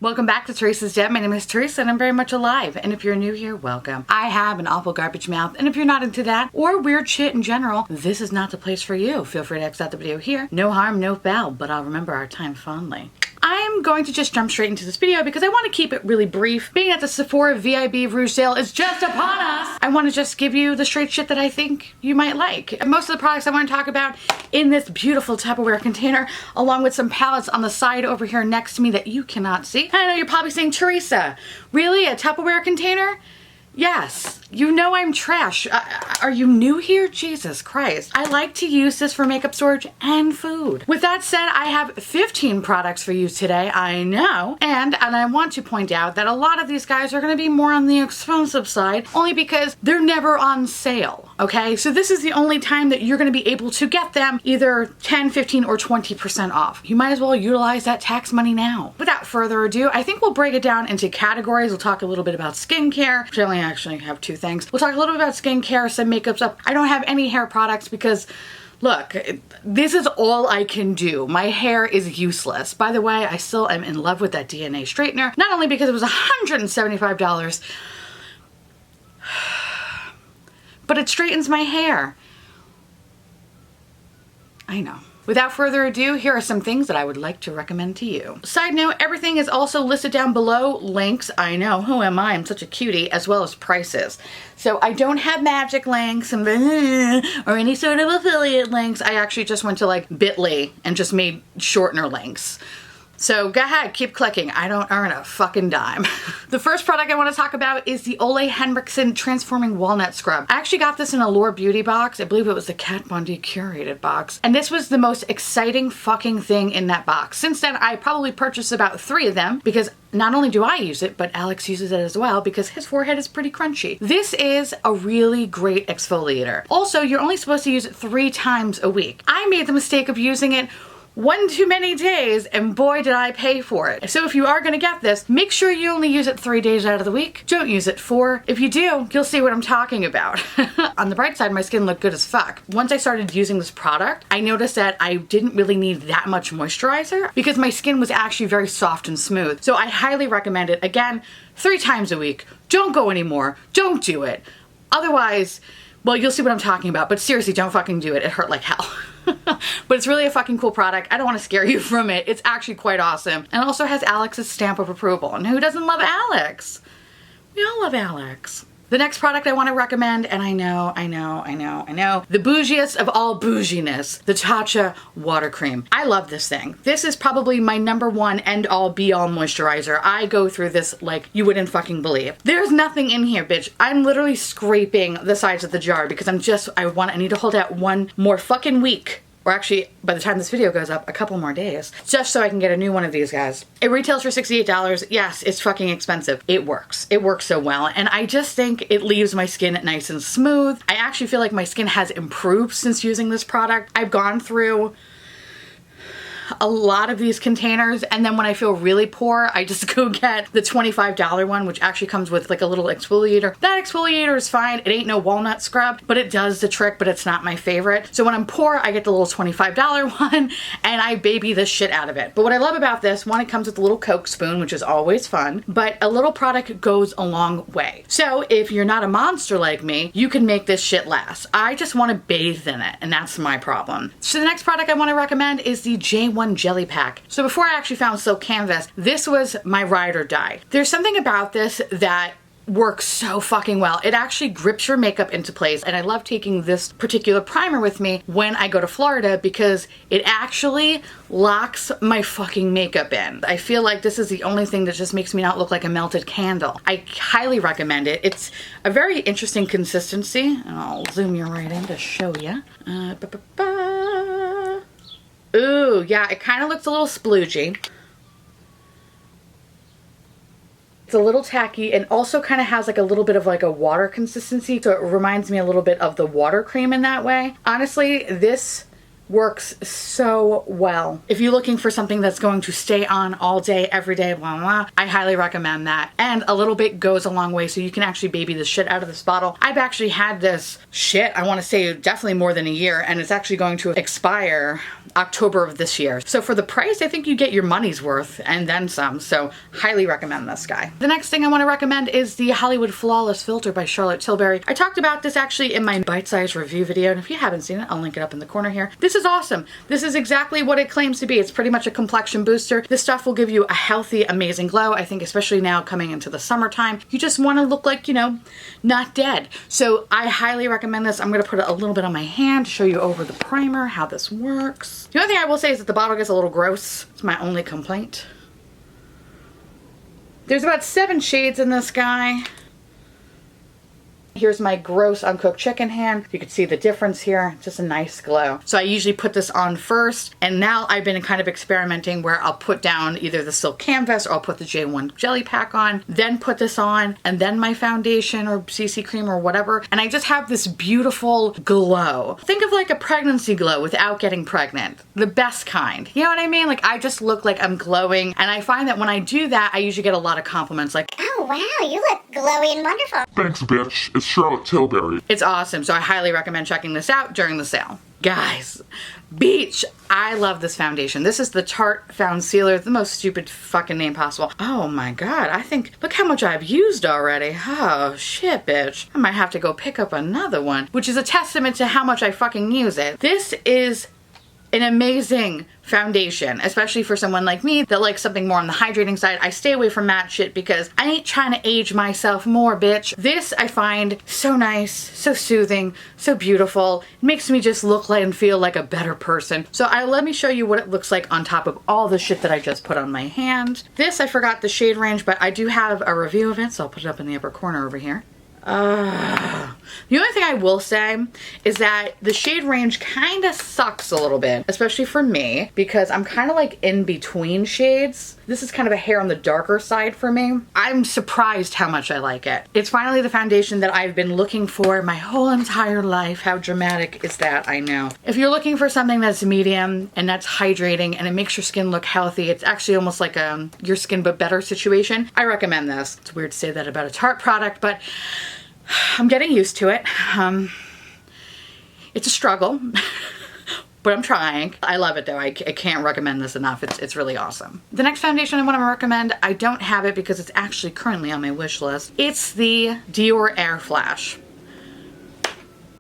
Welcome back to Theresa.is.Dead. My name is Theresa and I'm very much alive. And if you're new here, welcome. I have an awful garbage mouth, and if you're not into that or weird shit in general, this is not the place for you. Feel free to exit out the video here. No harm, no foul, but I'll remember our time fondly. I'm going to just jump straight into this video because I want to keep it really brief. Being that the Sephora VIB Rouge sale is just upon us, I want to just give you the straight shit that I think you might like. Most of the products I want to talk about in this beautiful Tupperware container, along with some palettes on the side over here next to me that you cannot see. I know you're probably saying, Theresa, really? A Tupperware container? Yes, you know I'm trash. Are you new here? Jesus Christ. I like to use this for makeup storage and food. With that said, I have 15 products for you today, I know. And I want to point out that a lot of these guys are gonna be more on the expensive side, only because they're never on sale, okay? So this is the only time that you're gonna be able to get them either 10, 15, or 20% off. You might as well utilize that tax money now. Without further ado, I think we'll break it down into categories. We'll talk a little bit about skincare, which I only actually have two things. We'll talk a little bit about skincare, some makeup stuff. I don't have any hair products because, look, this is all I can do. My hair is useless. By the way, I still am in love with that DNA straightener, not only because it was $175, but it straightens my hair. I know. Without further ado, here are some things that I would like to recommend to you. Side note, everything is also listed down below. Links, I know, who am I? I'm such a cutie, as well as prices. So I don't have magic links and or any sort of affiliate links. I actually just went to like Bitly and just made shortener links. So go ahead, keep clicking. I don't earn a fucking dime. The first product I want to talk about is the OLEHENRICKSEN Transforming Walnut Scrub. I actually got this in a Allure Beauty box. I believe it was the Kat Von D curated box. And this was the most exciting fucking thing in that box. Since then, I probably purchased about 3 of them because not only do I use it, but Alex uses it as well because his forehead is pretty crunchy. This is a really great exfoliator. Also, you're only supposed to use it 3 times a week. I made the mistake of using it one too many days, and boy did I pay for it. So if you are gonna get this, make sure you only use it 3 days out of the week. Don't use it 4. If you do, you'll see what I'm talking about. On the bright side, my skin looked good as fuck. Once I started using this product, I noticed that I didn't really need that much moisturizer because my skin was actually very soft and smooth. So I highly recommend it. Again, 3 times a week. Don't go anymore. Don't do it. Otherwise, well, you'll see what I'm talking about, but seriously, don't fucking do it. It hurt like hell. But it's really a fucking cool product. I don't want to scare you from it. It's actually quite awesome. And it also has Alex's stamp of approval. And who doesn't love Alex? We all love Alex. The next product I want to recommend, and I know, the bougiest of all bouginess, the Tatcha Water Cream. I love this thing. This is probably my #1 end-all be-all moisturizer. I go through this like you wouldn't fucking believe. There's nothing in here, bitch. I'm literally scraping the sides of the jar because I need to hold out one more fucking week. Or actually, by the time this video goes up, a couple more days, just so I can get a new one of these guys. It retails for $68. Yes, it's fucking expensive. It works. It works so well. And I just think it leaves my skin nice and smooth. I actually feel like my skin has improved since using this product. I've gone through a lot of these containers, and then when I feel really poor, I just go get the $25 one, which actually comes with like a little exfoliator. That exfoliator is fine. It ain't no walnut scrub, but it does the trick, but it's not my favorite. So when I'm poor, I get the little $25 one and I baby the shit out of it. But what I love about this, one, it comes with a little Coke spoon, which is always fun, but a little product goes a long way. So if you're not a monster like me, you can make this shit last. I just want to bathe in it, and that's my problem. So the next product I want to recommend is the J1 Jelly Pack. So before I actually found Silk Canvas, this was my ride or die. There's something about this that works so fucking well. It actually grips your makeup into place, and I love taking this particular primer with me when I go to Florida because it actually locks my fucking makeup in. I feel like this is the only thing that just makes me not look like a melted candle. I highly recommend it. It's a very interesting consistency, and I'll zoom you right in to show you. Ooh, yeah, it kind of looks a little sploogey. It's a little tacky and also kind of has like a little bit of like a water consistency. So it reminds me a little bit of the water cream in that way. Honestly, this works so well. If you're looking for something that's going to stay on all day, every day, blah, blah, blah, I highly recommend that. And a little bit goes a long way, so you can actually baby the shit out of this bottle. I've actually had this shit, I want to say definitely more than a year, and it's actually going to expire October of this year. So for the price, I think you get your money's worth and then some. So highly recommend this guy. The next thing I want to recommend is the Hollywood Flawless Filter by Charlotte Tilbury. I talked about this actually in my bite-sized review video, and if you haven't seen it, I'll link it up in the corner here. This is awesome. This is exactly what it claims to be. It's pretty much a complexion booster. This stuff will give you a healthy, amazing glow. I think especially now coming into the summertime, you just want to look like, you know, not dead. So I highly recommend this. I'm going to put it a little bit on my hand to show you over the primer how this works. The only thing I will say is that the bottle gets a little gross. It's my only complaint. There's about 7 shades in this guy. Here's my gross uncooked chicken hand. You can see the difference here, just a nice glow. So I usually put this on first, and now I've been kind of experimenting where I'll put down either the silk canvas or I'll put the J1 jelly pack on, then put this on, and then my foundation or CC cream or whatever, and I just have this beautiful glow. Think of like a pregnancy glow without getting pregnant. The best kind. You know what I mean? Like I just look like I'm glowing, and I find that when I do that, I usually get a lot of compliments like, "Oh wow, you look glowy and wonderful." Thanks, bitch. It's Charlotte Tilbury. It's awesome, so I highly recommend checking this out during the sale. Guys, Beach, I love this foundation. This is the Tarte Found Sealer, the most stupid fucking name possible. Oh my god, I think, look how much I've used already. Oh shit, bitch. I might have to go pick up another one, which is a testament to how much I fucking use it. This is an amazing foundation, especially for someone like me that likes something more on the hydrating side. I stay away from matte shit because I ain't trying to age myself more, bitch. This I find so nice, so soothing, so beautiful. It makes me just look like and feel like a better person. So let me show you what it looks like on top of all the shit that I just put on my hand. This, I forgot the shade range, but I do have a review of it, so I'll put it up in the upper corner over here. The only thing I will say is that the shade range kind of sucks a little bit, especially for me, because I'm kind of like in between shades. This is kind of a hair on the darker side for me. I'm surprised how much I like it. It's finally the foundation that I've been looking for my whole entire life. How dramatic is that? I know. If you're looking for something that's medium and that's hydrating and it makes your skin look healthy, it's actually almost like a your skin but better situation, I recommend this. It's weird to say that about a Tarte product, but I'm getting used to it. It's a struggle, but I'm trying. I love it though. I can't recommend this enough. It's really awesome. The next foundation I want to recommend, I don't have it because it's actually currently on my wish list. It's the Dior Air Flash.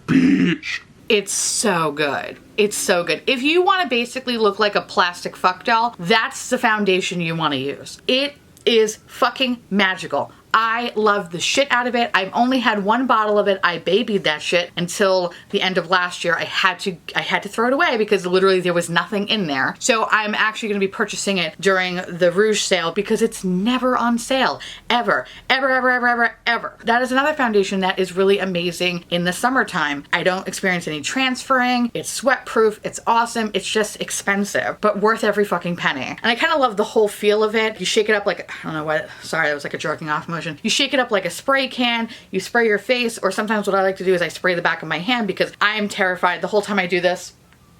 Bitch. It's so good. It's so good. If you want to basically look like a plastic fuck doll, that's the foundation you want to use. It is fucking magical. I love the shit out of it. I've only had 1 bottle of it. I babied that shit until the end of last year. I had to throw it away because literally there was nothing in there. So I'm actually going to be purchasing it during the Rouge sale because it's never on sale. Ever. Ever, ever, ever, ever, ever. That is another foundation that is really amazing in the summertime. I don't experience any transferring. It's sweat proof. It's awesome. It's just expensive, but worth every fucking penny. And I kind of love the whole feel of it. You shake it up like, I don't know what, sorry, that was like a jerking off motion. You shake it up like a spray can, you spray your face, or sometimes what I like to do is I spray the back of my hand because I am terrified the whole time I do this.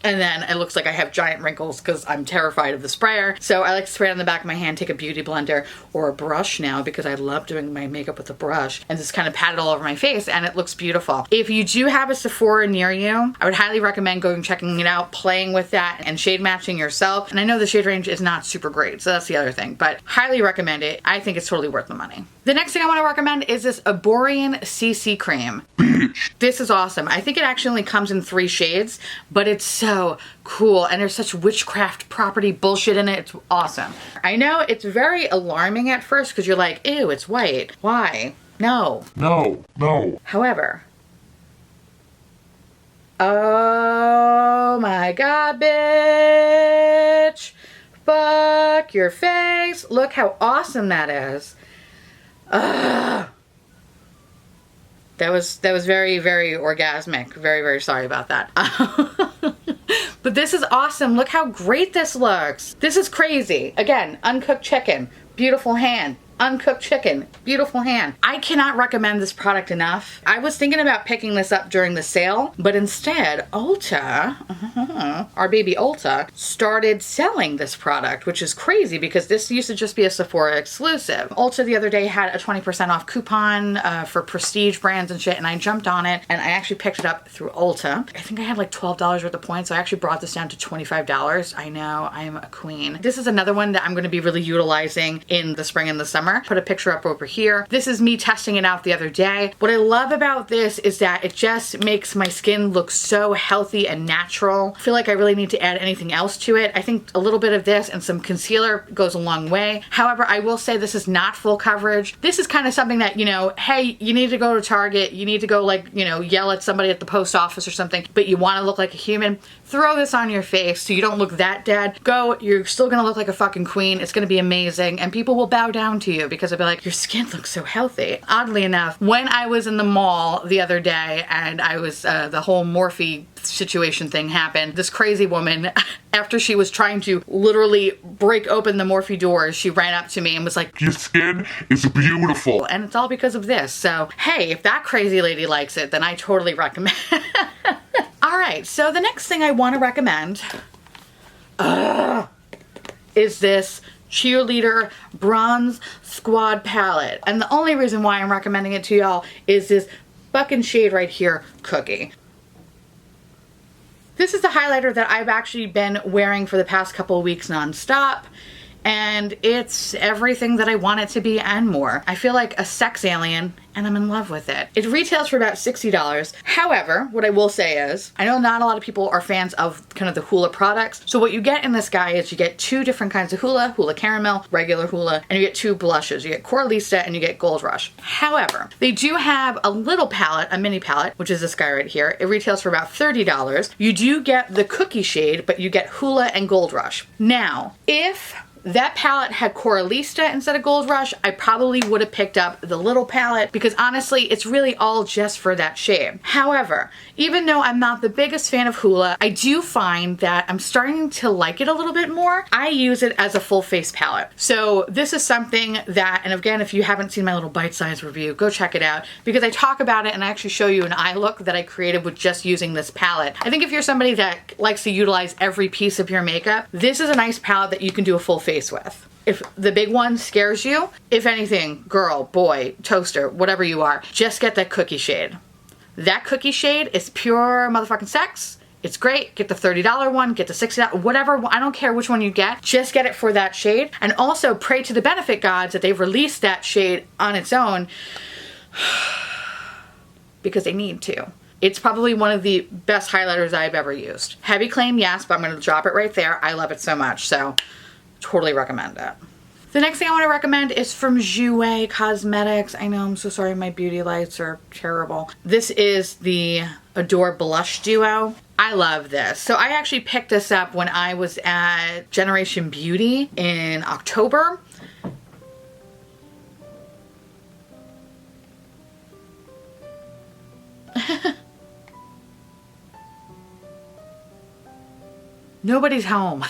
And then it looks like I have giant wrinkles because I'm terrified of the sprayer. So I like to spray it on the back of my hand, take a beauty blender or a brush now because I love doing my makeup with a brush, and just kind of pat it all over my face and it looks beautiful. If you do have a Sephora near you, I would highly recommend going checking it out, playing with that and shade matching yourself. And I know the shade range is not super great, so that's the other thing, but highly recommend it. I think it's totally worth the money. The next thing I want to recommend is this Arborian CC cream. Bitch. This is awesome. I think it actually only comes in 3 shades, but it's so cool and there's such witchcraft property bullshit in it. It's awesome. I know it's very alarming at first because you're like, ew, it's white. Why? No. No. No. However, oh my god, bitch. Fuck your face. Look how awesome that is. Ugh. That was very, very orgasmic. Very, very sorry about that. But this is awesome. Look how great this looks. This is crazy. Again, uncooked chicken. Beautiful hand. uncooked chicken. Beautiful hand. I cannot recommend this product enough. I was thinking about picking this up during the sale, but instead Ulta, our baby Ulta, started selling this product, which is crazy because this used to just be a Sephora exclusive. Ulta the other day had a 20% off coupon for prestige brands and shit, and I jumped on it and I actually picked it up through Ulta. I think I had like $12 worth of points, so I actually brought this down to $25. I know, I am a queen. This is another one that I'm going to be really utilizing in the spring and the summer. Put a picture up over here. This is me testing it out the other day. What I love about this is that it just makes my skin look so healthy and natural. I feel like I really need to add anything else to it. I think a little bit of this and some concealer goes a long way. However, I will say this is not full coverage. This is kind of something that, you know, hey, you need to go to Target, you need to go like, you know, yell at somebody at the post office or something, but you want to look like a human. Throw this on your face so you don't look that dead. Go, you're still gonna look like a fucking queen. It's gonna be amazing and people will bow down to you because they'll be like, your skin looks so healthy. Oddly enough, when I was in the mall the other day and I was, the whole Morphe situation thing happened, this crazy woman, after she was trying to literally break open the Morphe doors, she ran up to me and was like, Your skin is beautiful. and it's all because of this. So, hey, if that crazy lady likes it, then I totally recommend. All right, so the next thing I want to recommend is this Cheerleader Bronze Squad Palette. And the only reason why I'm recommending it to y'all is this fucking shade right here, Cookie. This is the highlighter that I've actually been wearing for the past couple of weeks nonstop. And it's everything that I want it to be and more. I feel like a sex alien and I'm in love with it. It retails for about $60. However, what I will say is, I know not a lot of people are fans of kind of the Hoola products. So what you get in this guy is you get two different kinds of Hoola, Hoola Caramel, regular Hoola, and you get two blushes. You get Coralista and you get Gold Rush. However, they do have a little palette, a mini palette, which is this guy right here. It retails for about $30. You do get the cookie shade, but you get Hoola and Gold Rush. Now, if that palette had Coralista instead of Gold Rush, I probably would have picked up the little palette because honestly, it's really all just for that shade. However, even though I'm not the biggest fan of Hoola, I do find that I'm starting to like it a little bit more. I use it as a full face palette. So this is something that, and again, if you haven't seen my little bite-sized review, go check it out because I talk about it and I actually show you an eye look that I created with just using this palette. I think if you're somebody that likes to utilize every piece of your makeup, this is a nice palette that you can do a full face with. If the big one scares you, if anything, girl, boy, toaster, whatever you are, just get that cookie shade. That cookie shade is pure motherfucking sex. It's great. Get the $30 one, get the $60, whatever. I don't care which one you get. Just get it for that shade. And also pray to the benefit gods that they've released that shade on its own because they need to. It's probably one of the best highlighters I've ever used. Heavy claim, yes, but I'm going to drop it right there. I love it so much. So totally recommend it. The next thing I want to recommend is from Jouer Cosmetics. I know, I'm so sorry, my beauty lights are terrible. This is the Adore Blush Duo. I love this. So I actually picked this up when I was at Generation Beauty in October. Nobody's home.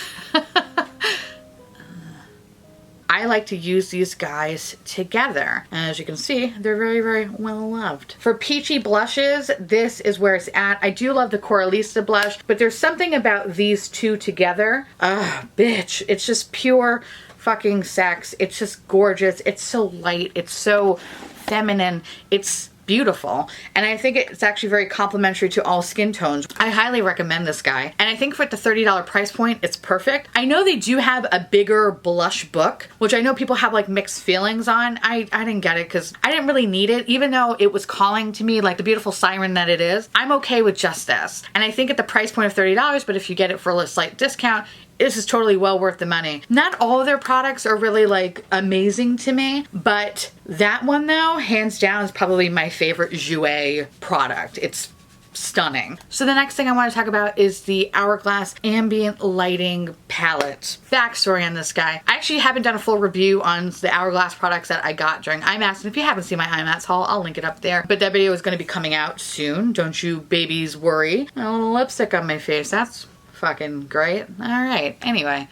I like to use these guys together. And as you can see, they're very, very well loved. For peachy blushes, this is where it's at. I do love the Coralista blush, but there's something about these two together. Bitch, it's just pure fucking sex. It's just gorgeous. It's so light. It's so feminine. It's beautiful, and I think it's actually very complimentary to all skin tones. I highly recommend this guy, and I think for the $30 price point, it's perfect. I know they do have a bigger blush book, which I know people have like mixed feelings on. I didn't get it because I didn't really need it, even though it was calling to me like the beautiful siren that it is. I'm okay with just this, and I think at the price point of $30, but if you get it for a slight discount, this is totally well worth the money. Not all of their products are really like amazing to me, but that one though, hands down, is probably my favorite Jouer product. It's stunning. So the next thing I want to talk about is the Hourglass Ambient Lighting Palette. Backstory on this guy. I actually haven't done a full review on the Hourglass products that I got during IMATS, and if you haven't seen my IMATS haul, I'll link it up there. But that video is going to be coming out soon. Don't you babies worry. A little lipstick on my face. That's fucking great. All right. Anyway,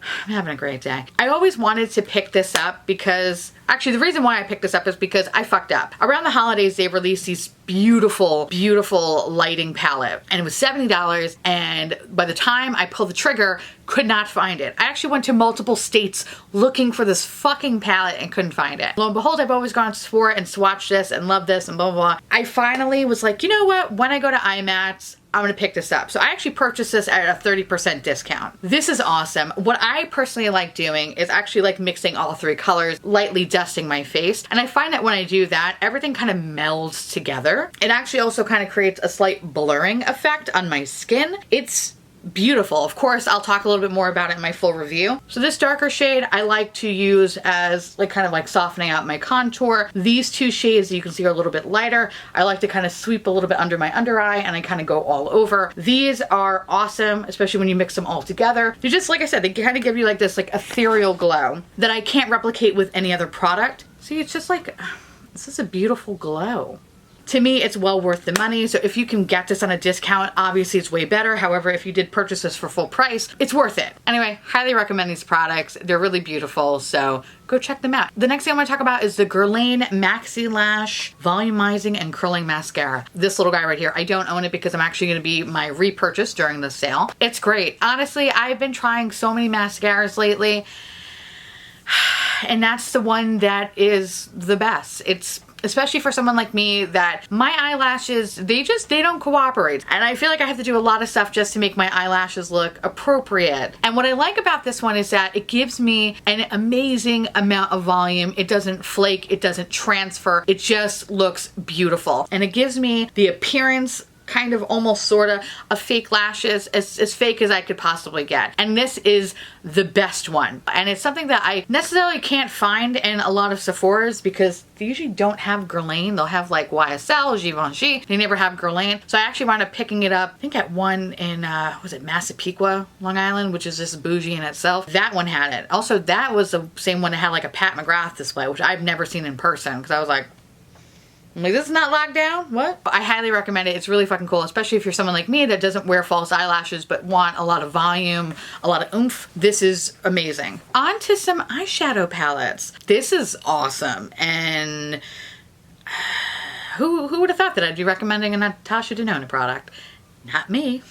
I'm having a great day. I always wanted to pick this up because, actually the reason why I picked this up is because I fucked up. Around the holidays, they released these beautiful, beautiful lighting palette, and it was $70, and by the time I pulled the trigger, could not find it. I actually went to multiple states looking for this fucking palette and couldn't find it. Lo and behold, I've always gone to Sephora and swatched this and loved this and blah, blah, blah. I finally was like, you know what? When I go to IMATS, I'm gonna pick this up. So I actually purchased this at a 30% discount. This is awesome. What I personally like doing is actually like mixing all three colors, lightly dusting my face. And I find that when I do that, everything kind of melds together. It actually also kind of creates a slight blurring effect on my skin. It's beautiful. Of course, I'll talk a little bit more about it in my full review. So this darker shade I like to use as like kind of like softening out my contour. These two shades you can see are a little bit lighter. I like to kind of sweep a little bit under my under eye and I kind of go all over. These are awesome, especially when you mix them all together. They just, like I said, they kind of give you like this like ethereal glow that I can't replicate with any other product. See, it's just like, this is a beautiful glow. To me, it's well worth the money. So if you can get this on a discount, obviously it's way better. However, if you did purchase this for full price, it's worth it. Anyway, highly recommend these products. They're really beautiful, so go check them out. The next thing I want to talk about is the Guerlain Maxilash Volumizing and Curling Mascara. This little guy right here, I don't own it because I'm actually going to be my repurchase during the sale. It's great. Honestly, I've been trying so many mascaras lately, and that's the one that is the best. It's especially for someone like me that my eyelashes, they don't cooperate. And I feel like I have to do a lot of stuff just to make my eyelashes look appropriate. And what I like about this one is that it gives me an amazing amount of volume. It doesn't flake, it doesn't transfer, it just looks beautiful. And it gives me the appearance kind of almost sorta of fake lashes, as fake as I could possibly get. And this is the best one. And it's something that I necessarily can't find in a lot of Sephora's because they usually don't have Guerlain. They'll have like YSL, Givenchy. They never have Guerlain. So I actually wound up picking it up, I think at one in, was it Massapequa, Long Island, which is just bougie in itself. That one had it. Also, that was the same one that had like a Pat McGrath display, which I've never seen in person because I was like, this is not locked down? What? I highly recommend it. It's really fucking cool, especially if you're someone like me that doesn't wear false eyelashes but want a lot of volume, a lot of oomph. This is amazing. On to some eyeshadow palettes. This is awesome. And who would have thought that I'd be recommending a Natasha Denona product? Not me.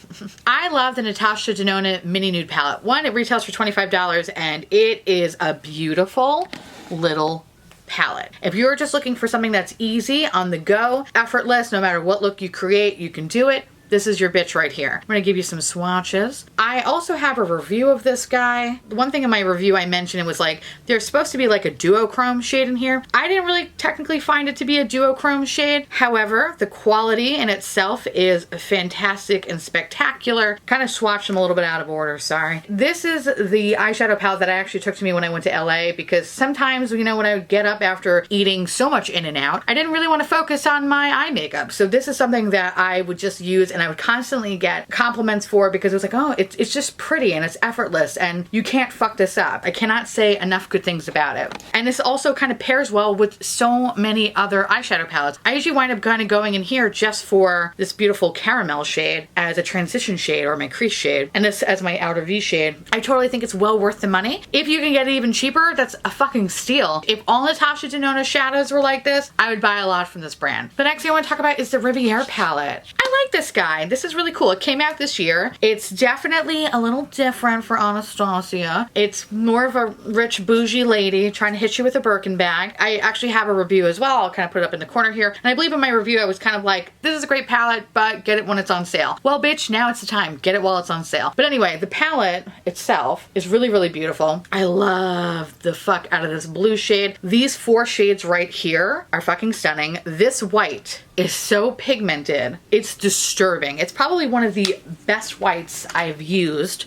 I love the Natasha Denona Mini Nude Palette. One, it retails for $25 and it is a beautiful little palette. If you're just looking for something that's easy, on the go, effortless, no matter what look you create, you can do it. This is your bitch right here. I'm gonna give you some swatches. I also have a review of this guy. The one thing in my review I mentioned, it was like, there's supposed to be like a duochrome shade in here. I didn't really technically find it to be a duochrome shade. However, the quality in itself is fantastic and spectacular. Kind of swatched them a little bit out of order, sorry. This is the eyeshadow palette that I actually took to me when I went to LA because sometimes, you know, when I would get up after eating so much In-N-Out, I didn't really want to focus on my eye makeup. So this is something that I would just use and I would constantly get compliments for because it was like, oh, it's just pretty and it's effortless and you can't fuck this up. I cannot say enough good things about it. And this also kind of pairs well with so many other eyeshadow palettes. I usually wind up kind of going in here just for this beautiful caramel shade as a transition shade or my crease shade and this as my outer V shade. I totally think it's well worth the money. If you can get it even cheaper, that's a fucking steal. If all Natasha Denona shadows were like this, I would buy a lot from this brand. The next thing I want to talk about is the Riviere palette. I like this guy. This is really cool. It came out this year. It's definitely a little different for Anastasia. It's more of a rich bougie lady trying to hit you with a Birkin bag. I actually have a review as well. I'll kind of put it up in the corner here. And I believe in my review I was kind of like, this is a great palette, but get it when it's on sale. Well, bitch, now it's the time. Get it while it's on sale. But anyway, the palette itself is really, really beautiful. I love the fuck out of this blue shade. These four shades right here are fucking stunning. This white is so pigmented. It's disturbing. It's probably one of the best whites I've used.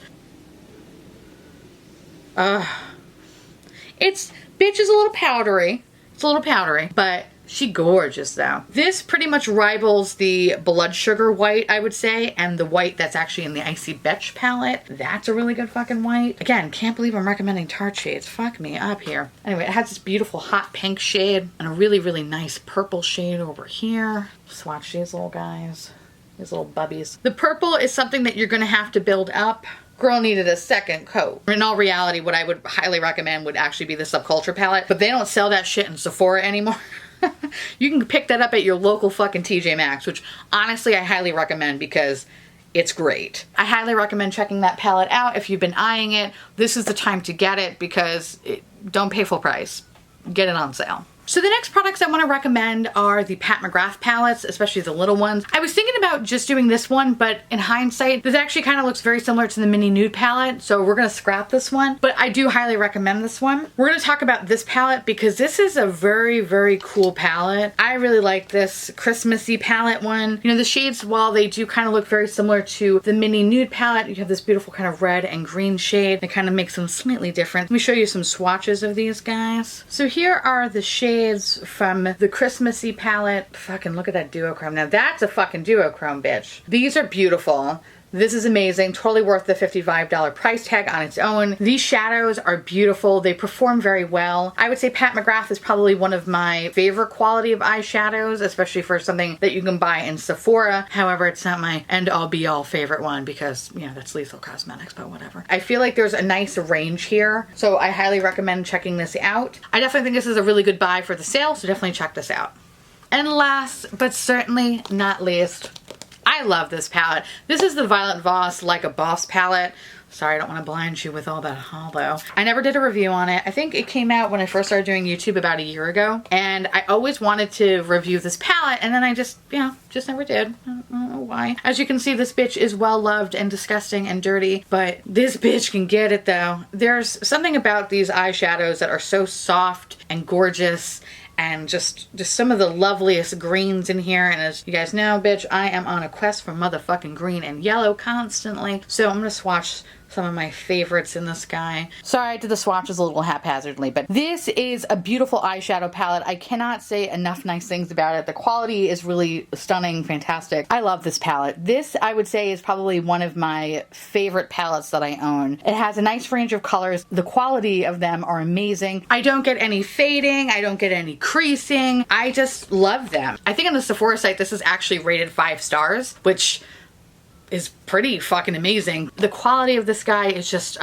It's, bitch is a little powdery. It's a little powdery, but she gorgeous though. This pretty much rivals the blood sugar white, I would say, and the white that's actually in the Icy Betch palette. That's a really good fucking white. Again, can't believe I'm recommending Tarte shades. Fuck me up here. Anyway, it has this beautiful hot pink shade and a really, really nice purple shade over here. Swatch these little guys. These little bubbies. The purple is something that you're gonna have to build up Girl needed a second coat. In all reality, what I would highly recommend would actually be the Subculture palette, but they don't sell that shit in Sephora anymore. You can pick that up at your local fucking TJ Maxx, which honestly I highly recommend because it's great. I highly recommend checking that palette out. If you've been eyeing it, this is the time to get it because don't pay full price. Get it on sale. So the next products I want to recommend are the Pat McGrath palettes, especially the little ones. I was thinking about just doing this one, but in hindsight, this actually kind of looks very similar to the mini nude palette, so we're going to scrap this one, but I do highly recommend this one. We're going to talk about this palette because this is a very, very cool palette. I really like this Christmassy palette one. You know, the shades, while they do kind of look very similar to the mini nude palette, you have this beautiful kind of red and green shade that kind of makes them slightly different. Let me show you some swatches of these guys. So here are the shades from the Christmassy palette. Fucking look at that duochrome. Now that's a fucking duochrome, bitch. These are beautiful. This is amazing. Totally worth the $55 price tag on its own. These shadows are beautiful. They perform very well. I would say Pat McGrath is probably one of my favorite quality of eyeshadows, especially for something that you can buy in Sephora. However, it's not my end-all be-all favorite one because, you know, that's Lethal Cosmetics, but whatever. I feel like there's a nice range here, so I highly recommend checking this out. I definitely think this is a really good buy for the sale, so definitely check this out. And last, but certainly not least, I love this palette. This is the Violet Voss Like a Boss palette. Sorry, I don't want to blind you with all that hollow. I never did a review on it. I think it came out when I first started doing YouTube about a year ago. And I always wanted to review this palette and then I just, you know, just never did. I don't know why. As you can see, this bitch is well loved and disgusting and dirty, but this bitch can get it though. There's something about these eyeshadows that are so soft and gorgeous and just some of the loveliest greens in here. And as you guys know, bitch, I am on a quest for motherfucking green and yellow constantly. So I'm gonna swatch some of my favorites in this guy. Sorry, I did the swatches a little haphazardly, but this is a beautiful eyeshadow palette. I cannot say enough nice things about it. The quality is really stunning, fantastic. I love this palette. This, I would say, is probably one of my favorite palettes that I own. It has a nice range of colors. The quality of them are amazing. I don't get any fading. I don't get any creasing. I just love them. I think on the Sephora site, this is actually rated 5 stars, which is pretty fucking amazing. The quality of this guy is just,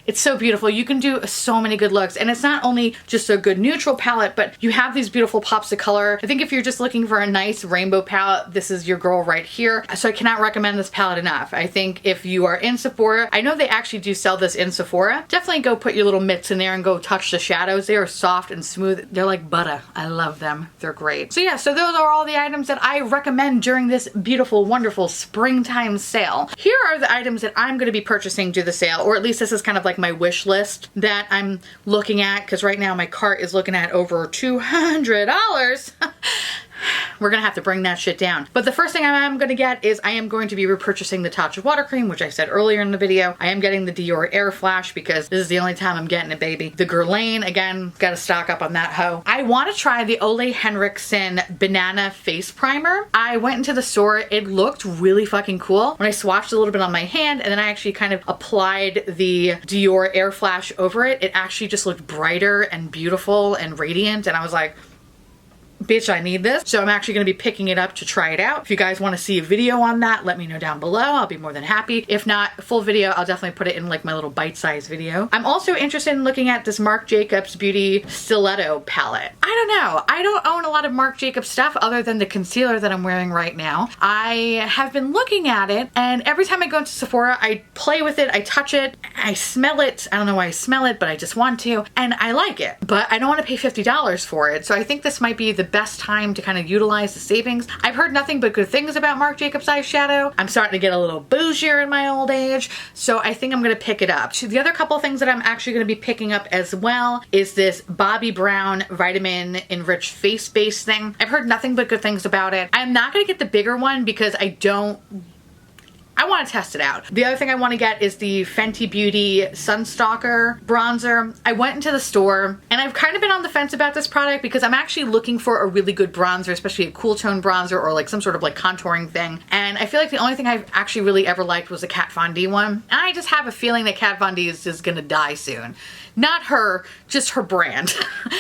it's so beautiful. You can do so many good looks. And it's not only just a good neutral palette, but you have these beautiful pops of color. I think if you're just looking for a nice rainbow palette, this is your girl right here. So I cannot recommend this palette enough. I think if you are in Sephora, I know they actually do sell this in Sephora. Definitely go put your little mitts in there and go touch the shadows. They are soft and smooth. They're like butter. I love them. They're great. So yeah, so those are all the items that I recommend during this beautiful, wonderful springtime sale. Here are the items that I'm going to be purchasing due to the sale, or at least this is kind of like my wish list that I'm looking at, because right now my cart is looking at over $200. We're gonna have to bring that shit down. But the first thing I'm gonna get is I am going to be repurchasing the Tatcha water cream, which I said earlier in the video. I am getting the Dior Air Flash because this is the only time I'm getting it, baby. The Guerlain, again, gotta stock up on that hoe. I want to try the OLEHENRICKSEN Banana Face Primer. I went into the store. It looked really fucking cool. When I swatched a little bit on my hand and then I actually kind of applied the Dior Air Flash over it, it actually just looked brighter and beautiful and radiant, and I was like, bitch, I need this. So I'm actually going to be picking it up to try it out. If you guys want to see a video on that, let me know down below. I'll be more than happy. If not, full video, I'll definitely put it in like my little bite-sized video. I'm also interested in looking at this Marc Jacobs Beauty Stiletto palette. I don't know. I don't own a lot of Marc Jacobs stuff other than the concealer that I'm wearing right now. I have been looking at it, and every time I go into Sephora, I play with it, I touch it, I smell it. I don't know why I smell it, but I just want to, and I like it. But I don't want to pay $50 for it. So I think this might be the best time to kind of utilize the savings. I've heard nothing but good things about Marc Jacobs eyeshadow. I'm starting to get a little bougier in my old age, so I think I'm going to pick it up. The other couple things that I'm actually going to be picking up as well is this Bobbi Brown Vitamin Enriched Face Base thing. I've heard nothing but good things about it. I'm not going to get the bigger one because I want to test it out. The other thing I want to get is the Fenty Beauty Sunstalker bronzer. I went into the store and I've kind of been on the fence about this product because I'm actually looking for a really good bronzer, especially a cool tone bronzer or like some sort of like contouring thing. And I feel like the only thing I've actually really ever liked was the Kat Von D one. And I just have a feeling that Kat Von D is just gonna die soon. Not her, just her brand.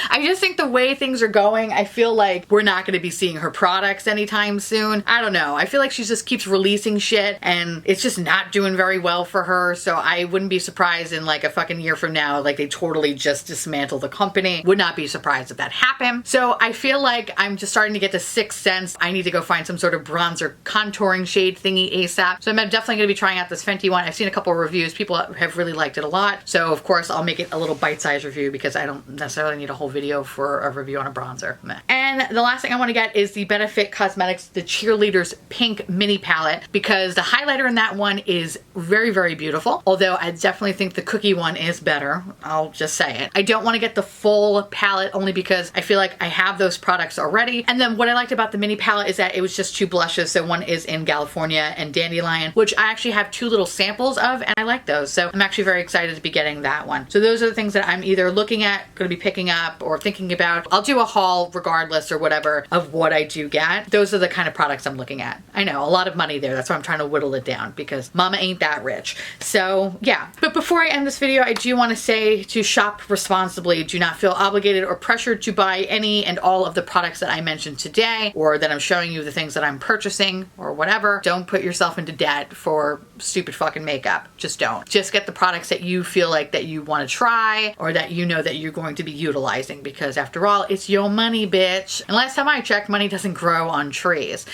I just think the way things are going, I feel like we're not gonna be seeing her products anytime soon. I don't know. I feel like she just keeps releasing shit and and it's just not doing very well for her. So I wouldn't be surprised in like a fucking year from now, like they totally just dismantle the company. Would not be surprised if that happened. So I feel like I'm just starting to get the sixth sense. I need to go find some sort of bronzer contouring shade thingy ASAP. So I'm definitely going to be trying out this Fenty one. I've seen a couple of reviews. People have really liked it a lot. So of course I'll make it a little bite-sized review because I don't necessarily need a whole video for a review on a bronzer. Meh. And the last thing I want to get is the Benefit Cosmetics, the Cheerleaders Pink Mini Palette, because the highlighter in that one is very, very beautiful. Although I definitely think the cookie one is better. I'll just say it. I don't want to get the full palette only because I feel like I have those products already. And then what I liked about the mini palette is that it was just two blushes. So one is in California and Dandelion, which I actually have two little samples of, and I like those. So I'm actually very excited to be getting that one. So those are the things that I'm either looking at, going to be picking up, or thinking about. I'll do a haul regardless or whatever of what I do get. Those are the kind of products I'm looking at. I know, a lot of money there. That's why I'm trying to whittle it down because mama ain't that rich. So yeah. But before I end this video, I do want to say to shop responsibly. Do not feel obligated or pressured to buy any and all of the products that I mentioned today, or that I'm showing you the things that I'm purchasing or whatever. Don't put yourself into debt for stupid fucking makeup. Just don't. Just get the products that you feel like that you want to try or that you know that you're going to be utilizing, because after all, it's your money, bitch. And last time I checked, money doesn't grow on trees.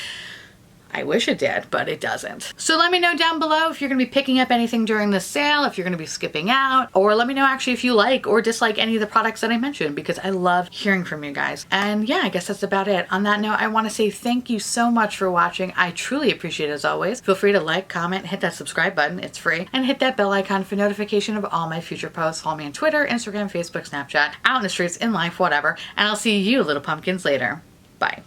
I wish it did, but it doesn't. So let me know down below if you're gonna be picking up anything during the sale, if you're gonna be skipping out, or let me know actually if you like or dislike any of the products that I mentioned, because I love hearing from you guys. And yeah, I guess that's about it. On that note, I wanna say thank you so much for watching. I truly appreciate it as always. Feel free to like, comment, hit that subscribe button, it's free, and hit that bell icon for notification of all my future posts. Follow me on Twitter, Instagram, Facebook, Snapchat, out in the streets, in life, whatever. And I'll see you little pumpkins later. Bye.